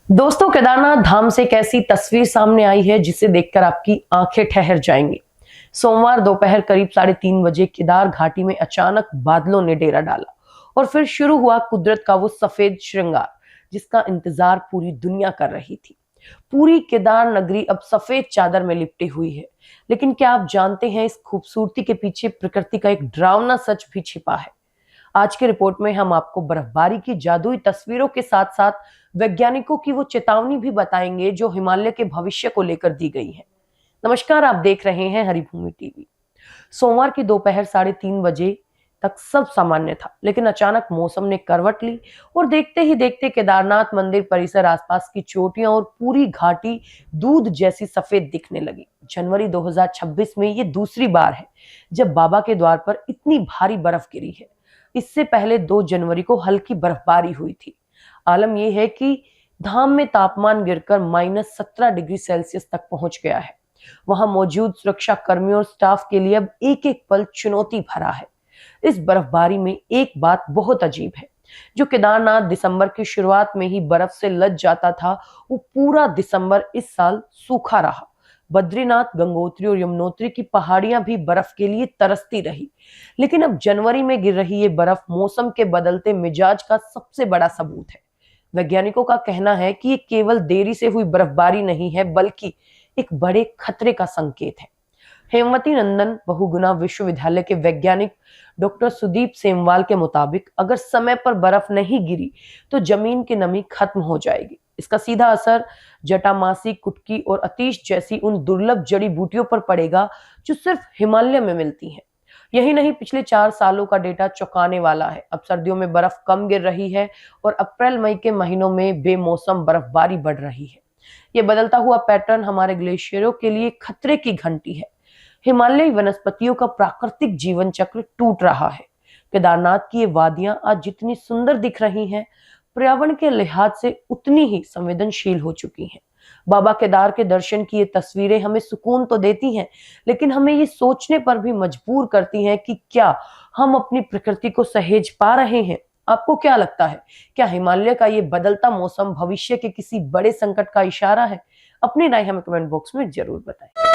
दोस्तों, केदारनाथ धाम से एक ऐसी तस्वीर सामने आई है जिसे देखकर आपकी आंखें ठहर जाएंगी। सोमवार दोपहर करीब 3:30 बजे केदार घाटी में अचानक बादलों ने डेरा डाला और फिर शुरू हुआ कुदरत का वो सफेद श्रृंगार जिसका इंतजार पूरी दुनिया कर रही थी। पूरी केदार नगरी अब सफेद चादर में लिपटी हुई है। लेकिन क्या आप जानते हैं, इस खूबसूरती के पीछे प्रकृति का एक डरावना सच भी छिपा है। आज की रिपोर्ट में हम आपको बर्फबारी की जादुई तस्वीरों के साथ साथ वैज्ञानिकों की वो चेतावनी भी बताएंगे जो हिमालय के भविष्य को लेकर दी गई है। नमस्कार, आप देख रहे हैं हरिभूमि टीवी। सोमवार की दोपहर 3:30 बजे तक सब सामान्य था, लेकिन अचानक मौसम ने करवट ली और देखते ही देखते केदारनाथ मंदिर परिसर, आसपास की चोटियां और पूरी घाटी दूध जैसी सफेद दिखने लगी। जनवरी 2026 में ये दूसरी बार है जब बाबा के द्वार पर इतनी भारी बर्फ गिरी है। इससे पहले 2 जनवरी को हल्की बर्फबारी हुई थी। आलम यह है कि धाम में तापमान गिरकर -17 डिग्री सेल्सियस तक पहुंच गया है। वहां मौजूद सुरक्षा कर्मियों और स्टाफ के लिए अब एक एक पल चुनौती भरा है। इस बर्फबारी में एक बात बहुत अजीब है। जो केदारनाथ दिसंबर की शुरुआत में ही बर्फ से लद जाता था, वो पूरा दिसंबर इस साल सूखा रहा। बद्रीनाथ, गंगोत्री और यमुनोत्री की पहाड़ियां भी बर्फ के लिए तरसती रही। लेकिन अब जनवरी में गिर रही ये बर्फ मौसम के बदलते मिजाज का सबसे बड़ा सबूत है। वैज्ञानिकों का कहना है कि ये केवल देरी से हुई बर्फबारी नहीं है, बल्कि एक बड़े खतरे का संकेत है। हेमवती नंदन बहुगुणा विश्वविद्यालय के वैज्ञानिक डॉक्टर सुदीप सेमवाल के मुताबिक अगर समय पर बर्फ नहीं गिरी तो जमीन की नमी खत्म हो जाएगी। इसका सीधा असर जटामासी, कुटकी और अतीश जैसी उन दुर्लभ जड़ी बूटियों पर पड़ेगा जो सिर्फ हिमालय में मिलती हैं। यही नहीं, पिछले 4 सालों का डेटा चौंकाने वाला है। अब सर्दियों में बर्फ कम गिर रही है और अप्रैल मई के महीनों में बेमौसम बर्फबारी बढ़ रही है। ये बदलता हुआ पैटर्न हमारे ग्लेशियरों के लिए खतरे की घंटी है। हिमालयी वनस्पतियों का प्राकृतिक जीवन चक्र टूट रहा है। केदारनाथ की ये वादियां आज जितनी सुंदर दिख रही हैं, पर्यावरण के लिहाज से उतनी ही संवेदनशील हो चुकी हैं। बाबा केदार के दर्शन की ये तस्वीरें हमें सुकून तो देती हैं, लेकिन हमें ये सोचने पर भी मजबूर करती हैं कि क्या हम अपनी प्रकृति को सहेज पा रहे हैं। आपको क्या लगता है, क्या हिमालय का ये बदलता मौसम भविष्य के किसी बड़े संकट का इशारा है? अपनी राय हमें कमेंट बॉक्स में जरूर बताएं।